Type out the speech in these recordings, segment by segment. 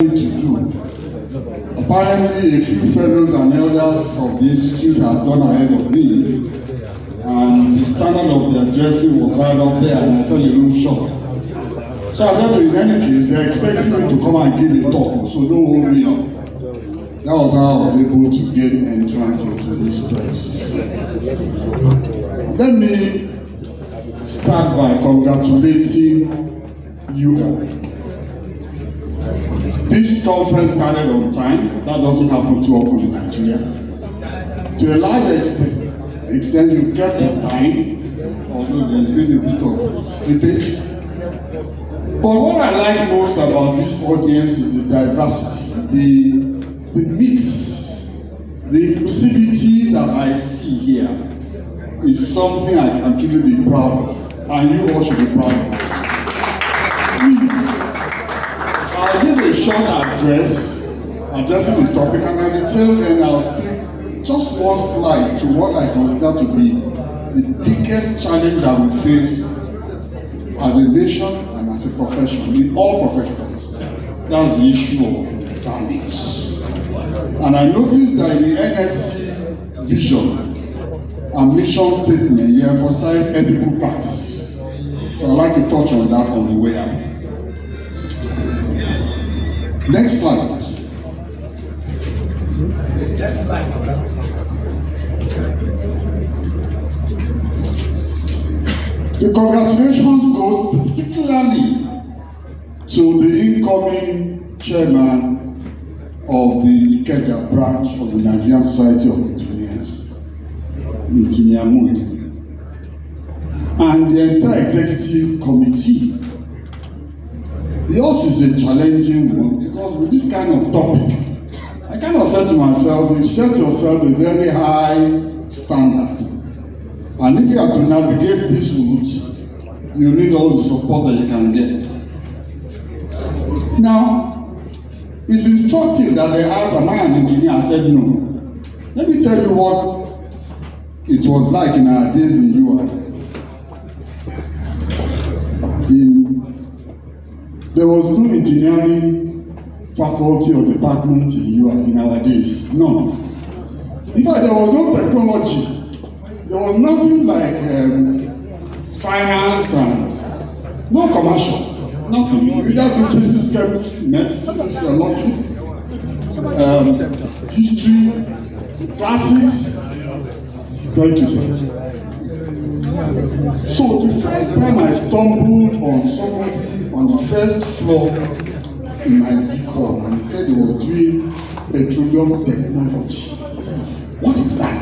to do. Apparently, a few fellows and elders of the institute have gone ahead of me, and the standard of their dressing was right up there, and I fell a little short. So I said to in any case, they're expecting me to come and give a talk, so don't hold me up. That was how I was able to gain entrance into this place. Let me start by congratulating you all. This conference started on time. That doesn't happen too often in Nigeria. To a large extent you kept the time, although there's been a bit of slippage. But what I like most about this audience is the diversity, the mix, the inclusivity that I see here is something I can truly be proud of, and you all should be proud of. Please, I'll give a short address addressing the topic, and at the tail end I'll speak just one slide to what I consider to be the biggest challenge that we face as a nation and as a profession, in all professions. That's the issue of values. And I noticed that in the NSC vision and mission statement, you emphasize ethical practices. So I'd like to touch on that on the way out. Next slide, please. The congratulations goes particularly to the incoming chairman of the Ikeja branch of the Nigerian Society of Engineers, Engineer Muide, and the entire executive committee. Yours is a challenging one because with this kind of topic, I kind of said to myself, you set yourself a very high standard. And if you have to navigate this route, you need all the support that you can get. Now, it's instructive that they asked, am I an engineer? I said no. Let me tell you what it was like in our days in UI. There was no engineering faculty or department in US in our days. None. In fact, there was no technology. There was nothing like finance and no commercial. Nothing. You either do physics, chemistry, medicine, theology, history, classics. Thank you, sir. So the first time I stumbled on somebody on the first floor in my Z-Corp, and he said he was doing petroleum technology. What is that?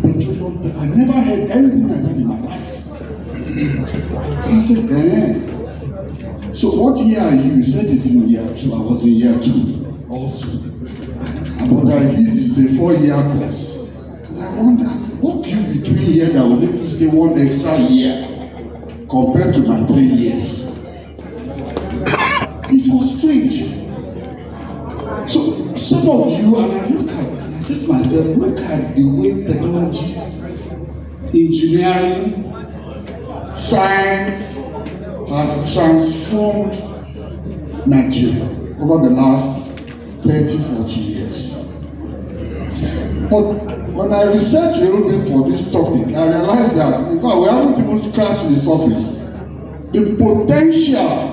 Petroleum. I never heard anything like that in my life. I said, eh. So what year are you? He said it's in year 2. I was in year 2 also. But this is a 4-year course. And I wonder, what came between here that would make me stay 1 extra year compared to my 3 years? It was strange. So some of you, and I look at, and I said to myself, look at the way technology, engineering, science has transformed Nigeria over the last 30-40 years. But when I researched a little bit for this topic, I realized that, in fact, we haven't even scratched the surface. The potential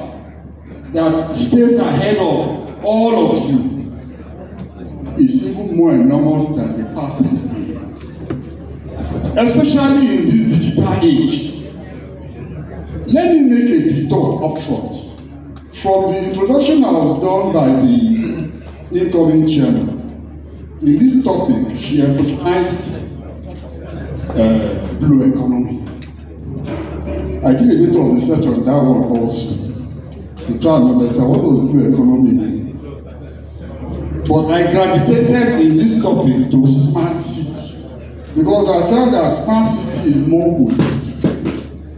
that stays ahead of all of you is even more enormous than the past experience. Especially in this digital age. Let me make a detour up front. From the introduction that was done by the incoming chairman, in this topic, she emphasized blue economy. I did a bit of research on that one also, to try and understand what was blue economy mean. But I gravitated in this topic to smart city, because I felt that smart city is more holistic.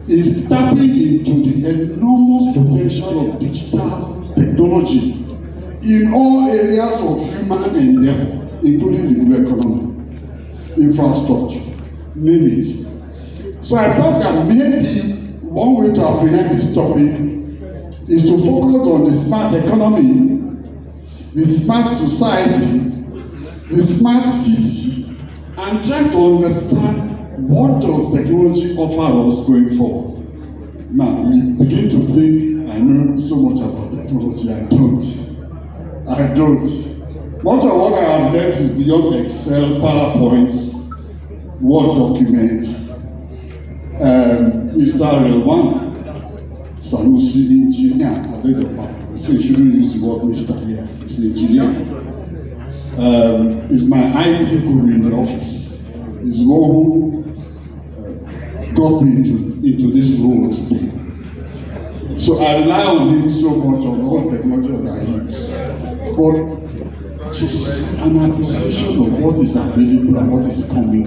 Is tapping into the enormous potential of digital technology in all areas of human endeavor, including the blue economy, infrastructure, name it. So I thought that maybe one way to apprehend this topic is to focus on the smart economy the smart society, the smart city, and try to understand what does technology offer us going forward. Now, we begin to think, I know so much about technology. I don't. Much of what I have learned is beyond Excel, PowerPoint, Word document. Mr. Relwan Sanusi, engineer, I beg your pardon. I say you shouldn't use the word Mr. here. He's an engineer. Is my IT guru in the office. He's the one who got me into this role today. So I rely on him so much on all technology that I use. But just an appreciation of what is available and what is coming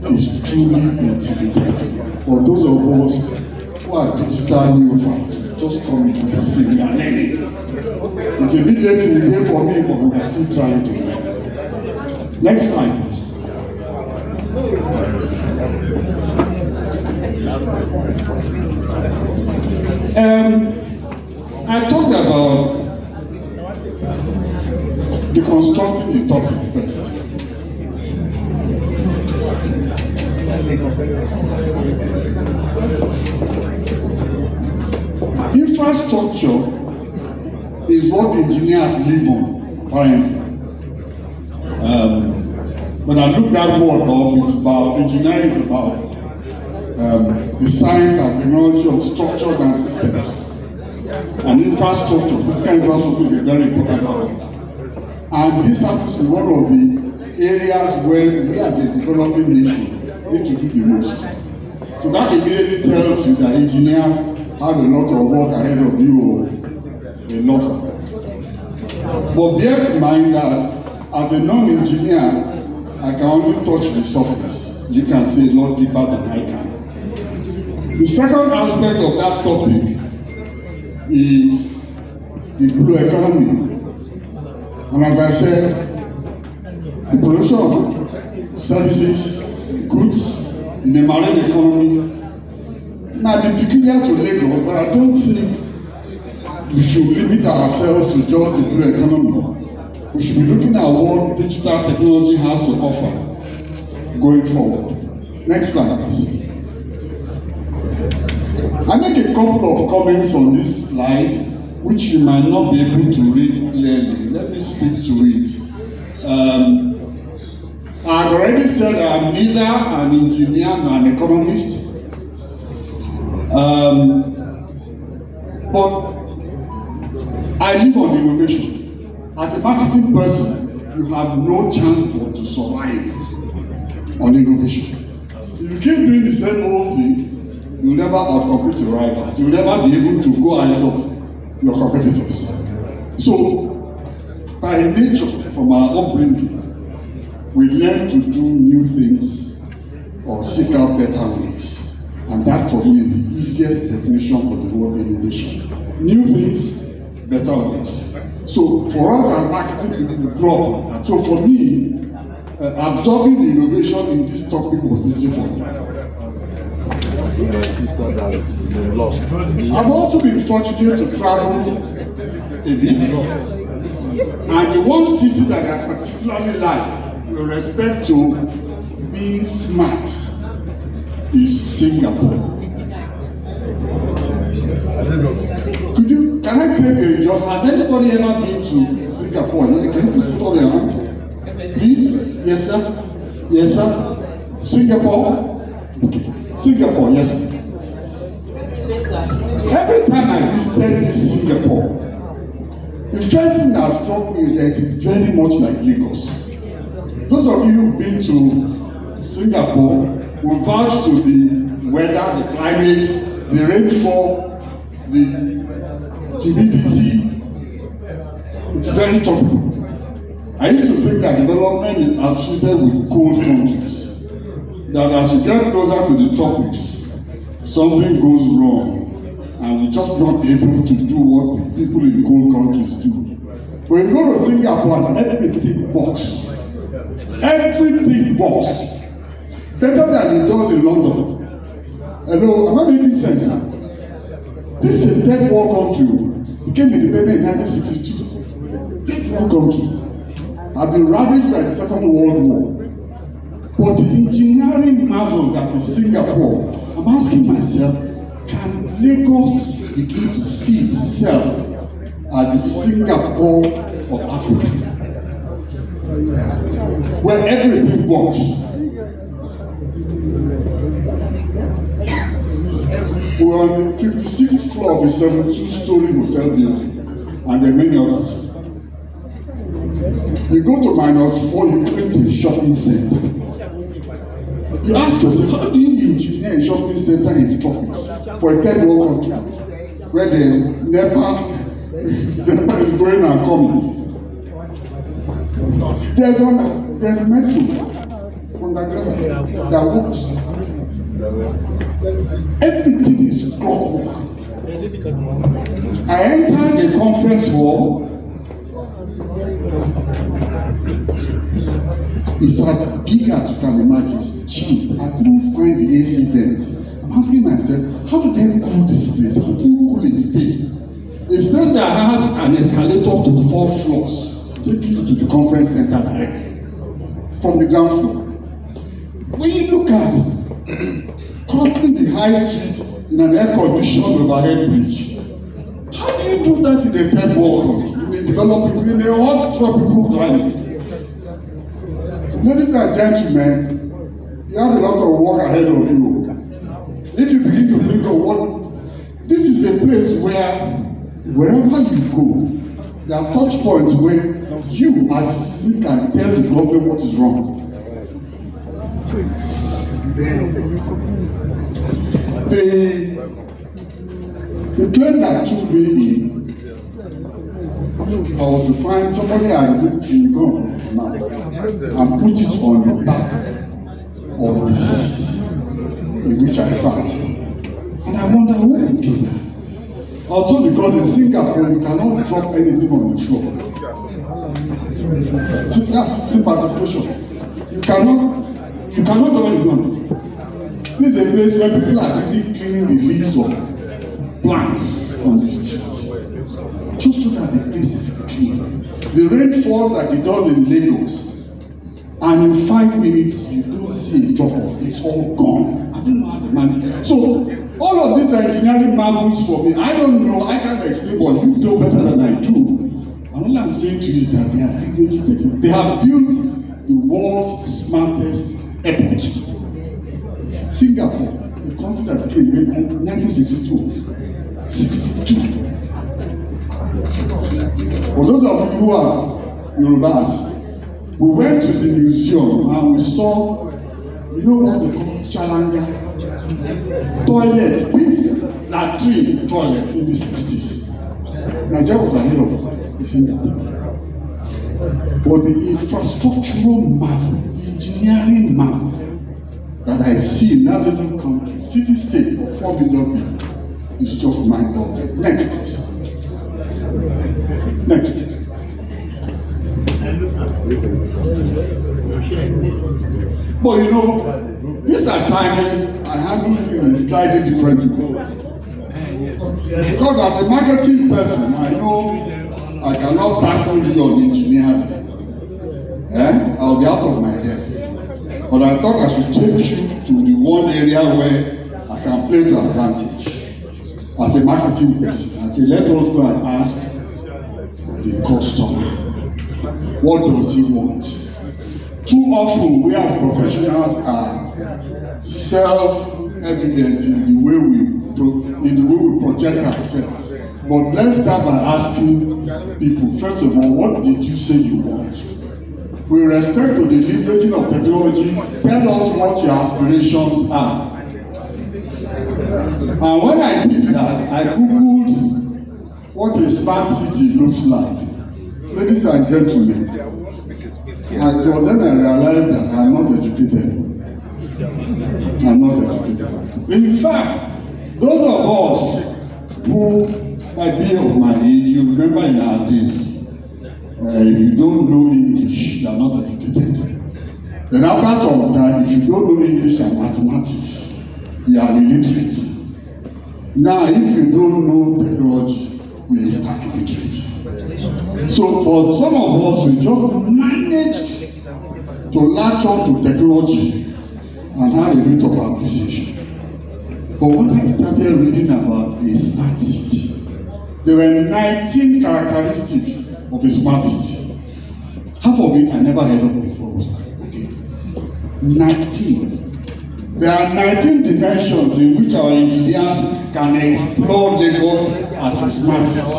is truly intimidating. For those of us who are digital neophytes, just coming to the scene, we are learning. It's a bit late in the game for me, but we are still trying to learn. Next slide, please. I talked about deconstructing the topic first. Infrastructure is what engineers live on, apparently. When I look that word up, it's about engineering is about the science and technology of structures and systems. And infrastructure, this kind of infrastructure is a very important part of that. And this happens to be one of the areas where we as a developing nation need to do the most. So that immediately tells you that engineers have a lot of work ahead of you, a lot of work. But bear in mind that as a non-engineer, I can only touch the surface. You can see a lot deeper than I can. The second aspect of that topic is the blue economy. And as I said, the production of services, goods in the marine economy might be peculiar to Lagos, but I don't think we should limit ourselves to just the blue economy. We should be looking at what digital technology has to offer going forward. Next slide, please. I make a couple of comments on this slide, which you might not be able to read clearly. Let me speak to it. I've already said I'm neither an engineer nor an economist. But I live on innovation. As a marketing person, you have no chance but to survive on innovation. If you keep doing the same old thing, you'll never outcompete your rivals. You'll never be able to go ahead of your competitors. So, by nature, from our upbringing, we learn to do new things or seek out better ways. And that for me is the easiest definition for the word innovation. New things, better ways. So for us as marketing people, we grow up. So for me, absorbing the innovation in this topic was easy for me. I've also been fortunate to travel a bit. And the one city that I particularly like with respect to being smart is Singapore. Can I create a job? Has anybody ever been to Singapore? Can you please put your hand? Please? Yes, sir? Yes, sir? Singapore? Okay. Singapore, yes. Every time I visited Singapore, the first thing that struck me is that it is very much like Lagos. Those of you who've been to Singapore will vouch to the weather, the climate, the rainfall, the humidity. It's very tropical. I used to think that development is associated with cold countries. That as you get closer to the tropics, something goes wrong, and we're just not able to do what the people in cold countries do. When you go to Singapore, everything works. Everything works. Better than it does in London. Hello, am I making sense now? This is a third world country. It became independent in 1962. Third beautiful country. I've been ravaged by the Second World War. But the engineering marvel that is Singapore, I'm asking myself, can Lagos begin to see itself as the Singapore of Africa, where everything works? We're on the 56th floor of a 72-story hotel building, and there are many others. You go to -4, you climb to a shopping center. You ask yourself, how do you engineer a shopping center in the tropics for a third world country where there's never is going and coming? There's metro underground that works. Everything is clockwork. I entered the conference hall. It's as big as you can imagine. It's cheap. I couldn't find the AC vents. I'm asking myself, how do they cool this place? How do you cool a space? A space that has an escalator to 4 floors, take you to the conference center directly from the ground floor. When you look at it, crossing the high street in an air-conditioned overhead bridge, how do you do that in a third world country, in a developing, in a hot tropical climate? Ladies and gentlemen, you have a lot of work ahead of you. If you begin to think of what, this is a place where, wherever you go, there are touch points where you as a citizen can tell the government what is wrong. The plane that took me in, I was to find somebody had put chewing gum and put it on the back of the seat in which I sat. And I wonder who would do that. Also because in Singapore you cannot drop anything on the floor. So that's the participation. You cannot drop anything on the floor. This is a place where people are busy cleaning the leaves of plants on the street, just so that the place is clean. The rain falls like it does in Lagos, and in 5 minutes you don't see a drop of it. It's all gone. I don't know how to manage. So all of these engineering marvels for me, I don't know, I can't explain, but you know better than I do. And all I'm saying to you is that they are leveraging. They have built the world's smartest airport. Singapore, the country that came in 1962. 62. For those of you who are Yorubas, we went to the museum and we saw, you know what they call Chalanga toilet, with latrine toilet in the 60s. Nigeria was ahead of Singapore. But the infrastructural marvel, the engineering marvel that I see in that little country, city-state of 4 billion people, is just mind-boggling. Next, please. Next. But you know, this assignment I handle in a slightly different way. Because as a marketing person, I know I cannot tackle you on engineering. I'll be out of my depth. But I thought I should take you to the one area where I can play to advantage. As a marketing person, I say, let us go and ask the customer, what does he want? Too often, we as professionals are self-evident in the way we project ourselves. But let's start by asking people, first of all, what did you say you want? With respect to the leveraging of technology, tell us what your aspirations are. And when I did that, I googled what a smart city looks like. Ladies and gentlemen, it was then I realized that I'm not educated. I'm not educated. In fact, those of us who might be of my age, you remember in our days, if you don't know English, you are not educated. Then after some time, if you don't know English and mathematics, you are illiterate. Now, if you don't know technology, we start illiterate. So for some of us, we just managed to latch on to technology and have a bit of appreciation. But when I started reading about a smart city, there were 19 characteristics of a smart city. Half of it I never heard of before. Okay. 19. There are 19 dimensions in which our engineers can explore Lagos as a smart city.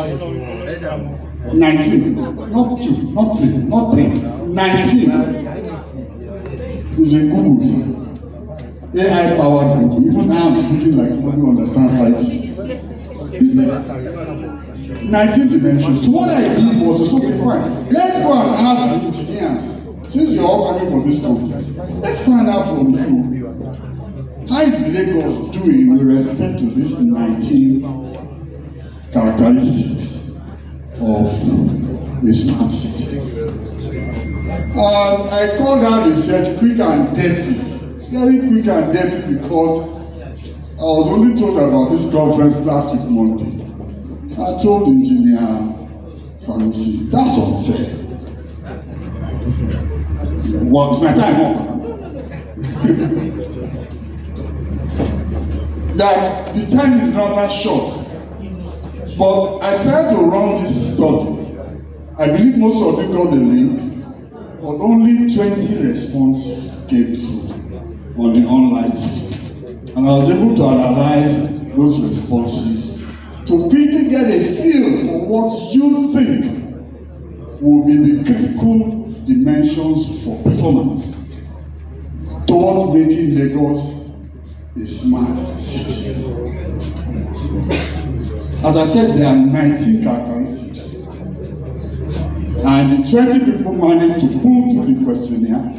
19. Not 2, not 3, not 10. 19. It's a Google. AI powered Google. Even now I'm speaking like somebody who understands IT. 19 dimensions. So what I did was to say, okay, fine. Let's go and ask the engineers. Since you're all coming from this conference, let's find out from you. How is Lagos doing with respect to these 19 characteristics of a smart city? I call that research quick and dirty. Very quick and dirty because I was only told about this conference last week Monday. I told engineer Sanusi, that's unfair. Well, it's my time up. That the time is rather short. But I decided to run this study. I believe most of you got the link, but only 20 responses came through on the online system. And I was able to analyze those responses to quickly get a feel for what you think will be the critical dimensions for performance towards making Lagos a smart city. As I said, there are 19 characteristics. And the 20 people managed to pull through the questionnaire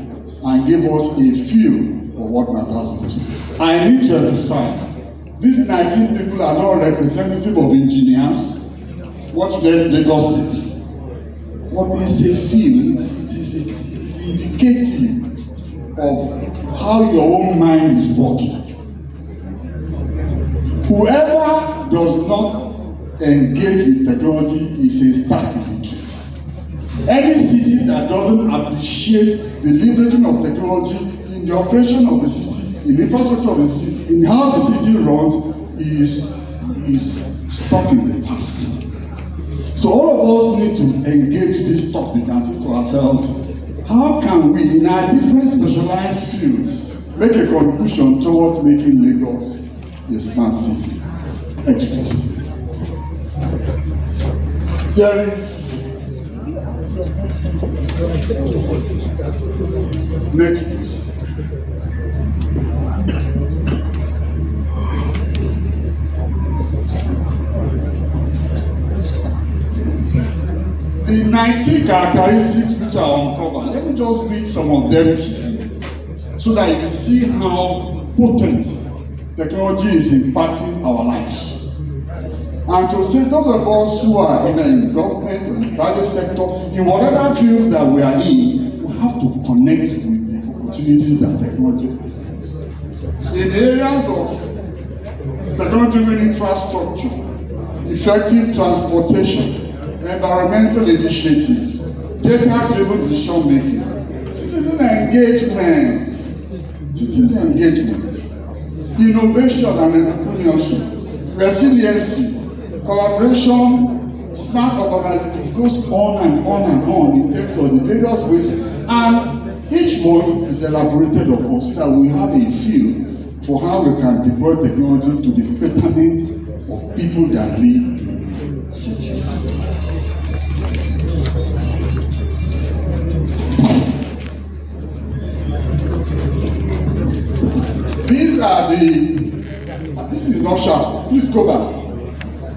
and give us a feel for what matters most. I need to emphasize, these 19 people are not representative of engineers. Watch this Lagos State. What is a feel? It is indicative of how your own mind is working. Whoever does not engage with technology is a stark illiterate. Any city that doesn't appreciate the leveraging of technology in the operation of the city, in the infrastructure of the city, in how the city runs, is stuck in the past. So all of us need to engage this topic and say to ourselves, how can we, in our different specialized fields, make a contribution towards making Lagos a smart city? Excuse me. There is next please. The 19 characteristics which are uncovered, let me just read some of them to you so that you see how potent technology is impacting our lives. And to say those of us who are either in government or in the private sector, in whatever fields that we are in, we have to connect with the opportunities that technology presents. In areas of technology-driven infrastructure, effective transportation, environmental initiatives, data-driven decision-making, citizen engagement, innovation and entrepreneurship, resiliency, collaboration, smart urbanization. It goes on and on and on in terms of the various ways, and each one is elaborated upon so that we have a feel for how we can deploy technology to the betterment of people that live in the city. These are this is not sharp. Please go back.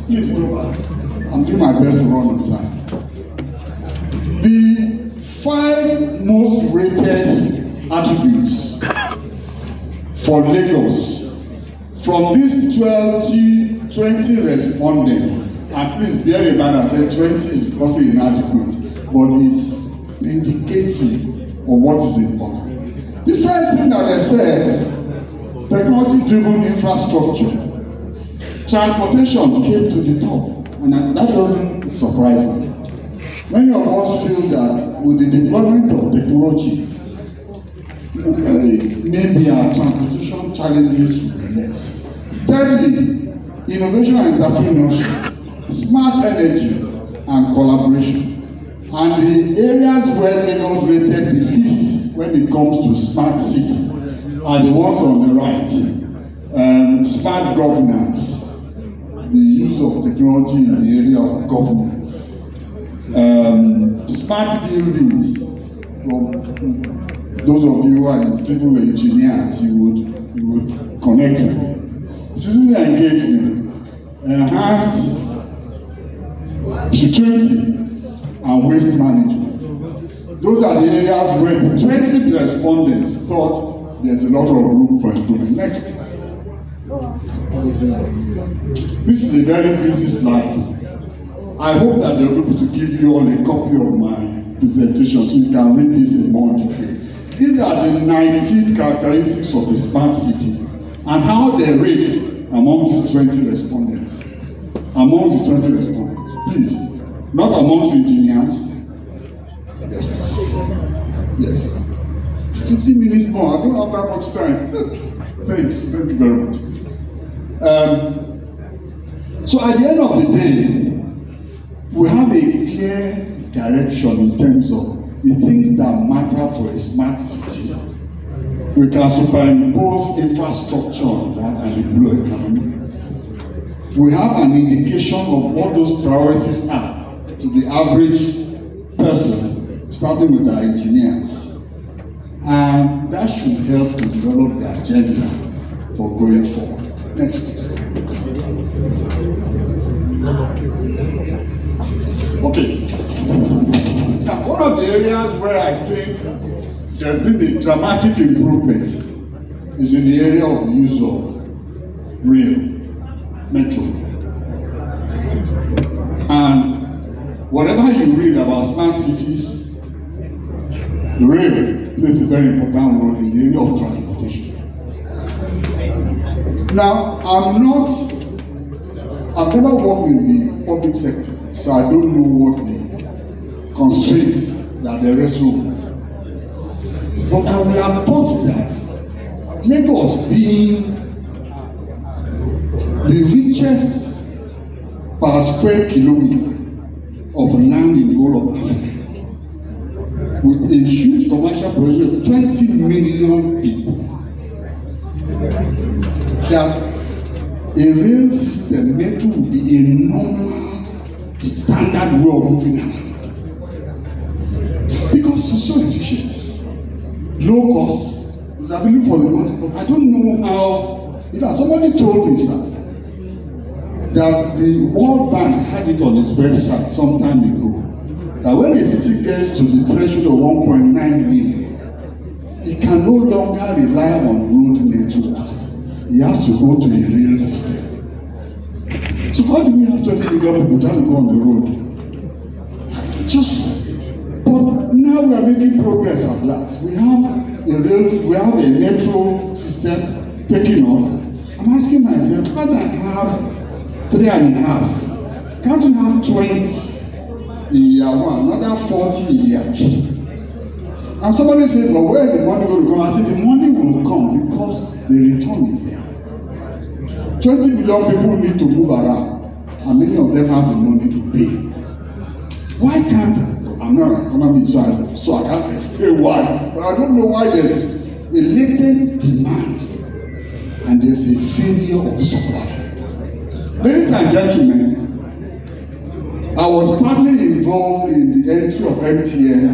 Please go back. I'm doing my best to run on time. The 5 most rated attributes for Lagos from these 20 respondents, and please bear in mind I said 20 is because it's inadequate, but it's indicative of what is important. The first thing that they said, technology-driven infrastructure. Transportation came to the top, And that doesn't surprise me. Many of us feel that with the deployment of technology, maybe our transportation challenges will be less. Thirdly, innovation and entrepreneurship, smart energy and collaboration. And the areas where Lagos rated the least when it comes to smart city are the ones on the right. Smart governance, the use of technology in the area of governance. Smart buildings, well, those of you who are in civil engineers, you would connect with. Citizen engagement, enhanced security and waste management. Those are the areas where 20 respondents thought there's a lot of room for improvement. Next. This is a very busy slide. I hope that they'll be able to give you all a copy of my presentation so you can read this in more detail. These are the 19 characteristics of a smart city and how they rate among the 20 respondents. Among the 20 respondents, please. Not amongst engineers. Yes, yes. 15 minutes more. I don't have that much time. Thanks. Thank you very much. So at the end of the day, we have a clear direction in terms of the things that matter for a smart city. We can superimpose infrastructure on that and the blue economy. We have an indication of what those priorities are to the average person, starting with the engineers. And that should help to develop the agenda for going forward. Next, please. Okay. Now, one of the areas where I think there's been a dramatic improvement is in the area of the use of rail, metro. And whatever you read about smart cities, the rail plays a very important role in the area of transportation. Now, I've never worked in the public sector, so I don't know what the constraints that they wrestle with. But I will have thought that Lagos being the richest per square kilometer of land in the whole of Africa, with a huge commercial population of 20 million people, that a rail system metro will be a normal standard way of moving around. Because it's so efficient, low cost, it's available for the mass. But I don't know how, somebody told me, sir, that the World Bank had it on its website some time ago, that when a city gets to the threshold of 1.9 million, it can no longer rely on road network. It has to go to a rail system. So how do we have 20 million people trying to go on the road? But now we are making progress at last. We have a metro system taking off. I'm asking myself, how can I have 3.5? Can't you have 20 in year one, another 40 in year two? And somebody says, well, where is the money going to come? I said, the money will come because the return is there. 20 million people need to move around, and many of them have the money to pay. Why can't I'm not an economist, so I can't explain why, but I don't know why there's a latent demand and there's a failure of supply. Ladies and gentlemen, I was partly involved in the entry of MTN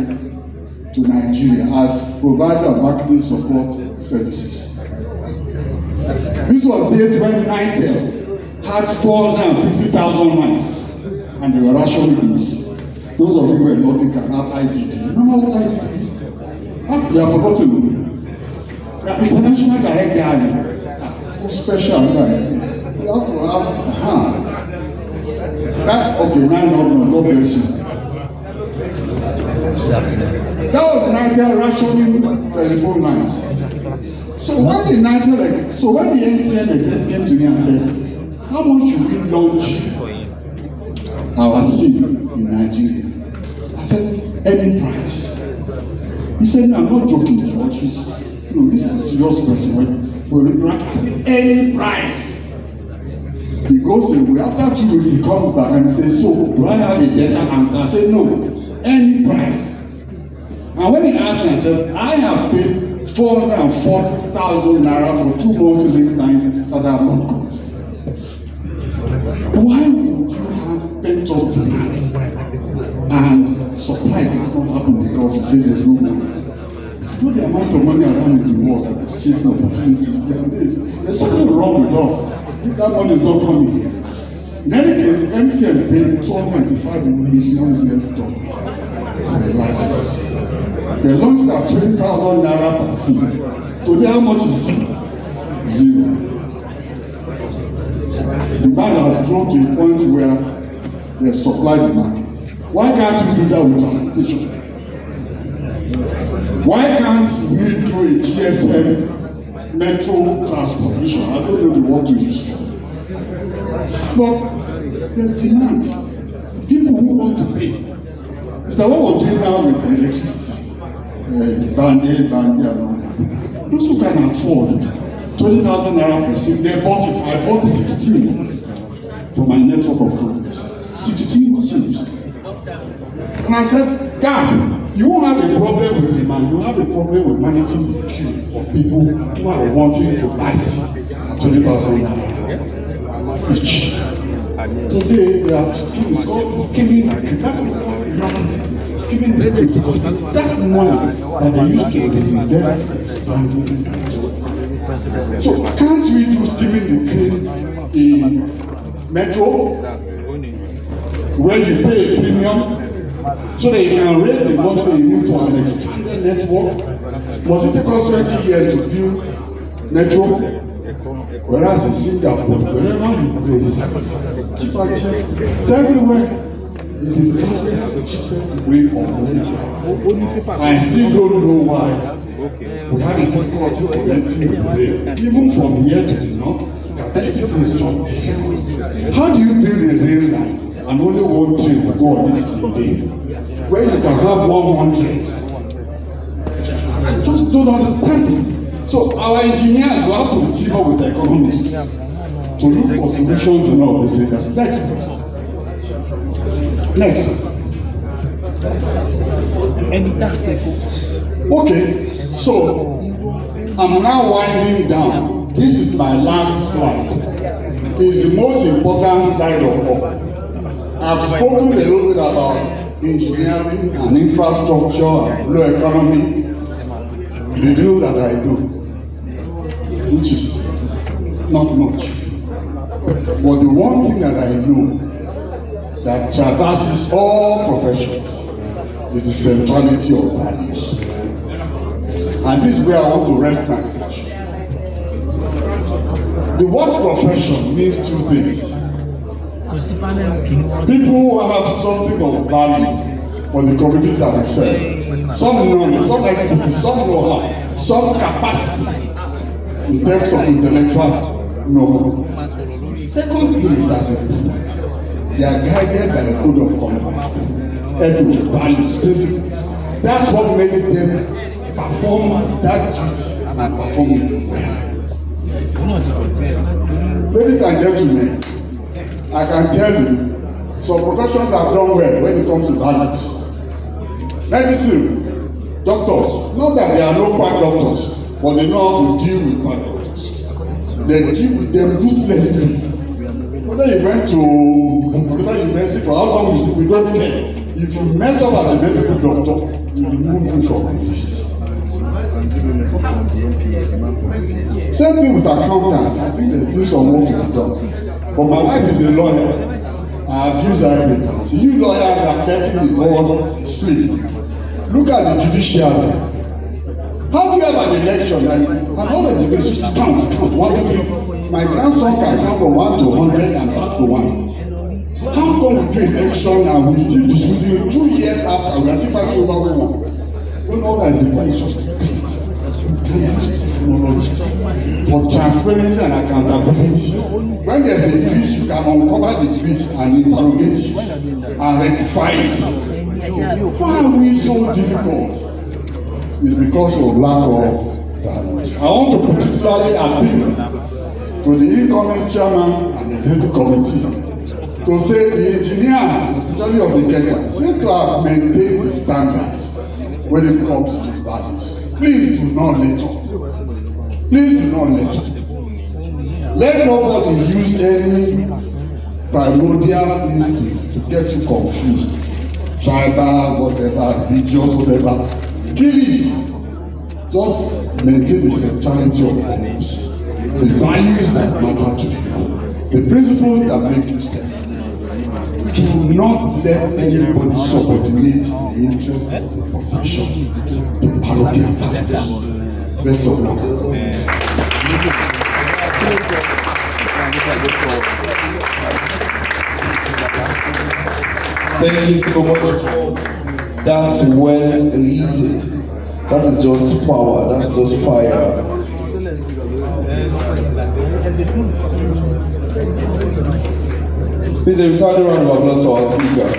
to Nigeria as provider of marketing support services. This was days when Nitel had 450,000 miles and they were rationing this. Those of you who are not can have IDD. Remember what IDD is? We have forgotten. International Direct Dialing. Special. We have to have. Okay, no, God bless you. That was Nitel rationing telephone lines. So when the MTN came to me and said, how much should we launch our sin in Nigeria. I said, any price. He said, no, I'm not joking, George. This is a serious person. I said, any price. He goes away. After 2 weeks, he comes back and he says, so, do I have a better answer? I said, no, any price. And when he asked me, I said, I have paid 440,000 naira for 2 months lead times that I have not got. Why would you have pent up demand and supply does not happen because you say there's no money? You know the amount of money around in the world that is chasing opportunities. There's something wrong with us if that money is not coming here. In any case, MTN paid 225 million US dollars for the license. They launched at 20,000 naira per SIM. Today, how much is SIM? 0. The bank has grown to a point where they supply the market. Why can't we do that with transportation? Why can't we do a GSM metro transportation? I don't know what to use for. But there's demand. People who want to pay. It's like what we're doing now with the electricity. Band-aid, and all that. Those who can afford 20,000 naira per SIM, they bought it. I bought 16 for my network of phones. 16 SIMs. And I said, God, you won't have a problem with demand. You have a problem with managing the queue of people who are wanting to buy SIM at 20,000 naira each. Today, they are skimming the queue. That's what marketing. Skimming the queue because that money that they used to disinvest is expanding. So can't we do skimming the queue in metro where you pay a premium so that you can raise the money you need for an expanded network? Was it take us 20 years to build metro? Whereas in Singapore, wherever you go, it's cheaper, it's everywhere. It's the fastest, cheapest way of moving. I still don't know why we have a difficulty connecting with the rail. Even from here to the north, capacity is just difficult. How do you build a rail line and only one train will go on it in a day? When you can have 100. I just don't understand it. So our engineers will have to team up with the economists to look for solutions in all these areas. Next. Okay, so I'm now winding down. This is my last slide. It's the most important slide of all. I've spoken a little bit about engineering and infrastructure and blue economy, the deal that I do, which is not much. But the one thing that I know that traverses all professions is the centrality of values. And this is where I want to rest my passion. The word profession means two things. People who have something of value for the community that we serve. Some knowledge, some expertise, some know-how, some capacity in terms of intellectual know-how. Second thing is as important. They are guided by a code of conduct, ethics, values, principles. That's what makes them perform that duty and perform it well. Ladies and gentlemen, I can tell you, some professions have done well when it comes to values. Medicine, doctors, not that there are no quack doctors, but they know how to deal with quack doctors. They deal with them ruthlessly. Whether you went to whatever university for how long you don't care. If you mess up as a medical doctor, you remove you from the list. Same thing with accountants. I think there's still some work to be done. But my wife is a lawyer. I abuse her every time. So you lawyers are letting the board sleep. Look at the judiciary. How do you have an election and all the debates just count 1 to 3? My grandson can count from 1 to 100 and back to 1. How come we do election and we still disputing 2 years after we are still fighting over 1? When all that is required is just technology, for transparency and accountability. When there's a glitch, you can uncover the glitch and interrogate it and rectify it. Why are we so difficult? It's because of lack of values. I want to particularly appeal to the incoming chairman and the executive committee to say the engineers, especially of the Kenya, seem to have maintained the standards when it comes to values. Please do not let up. Please do not let up. Let nobody use any primordial instincts to get you confused. Tribal, whatever, religious, whatever. Kill it. Just maintain the centrality of values. The values that matter to you. The principles that make you stand. Do not let anybody subordinate the interest of the profession to parochial values. Best of luck. Thank you so much. That's well related. That is just power. That's just fire. Please, a resounding round of applause for our speaker.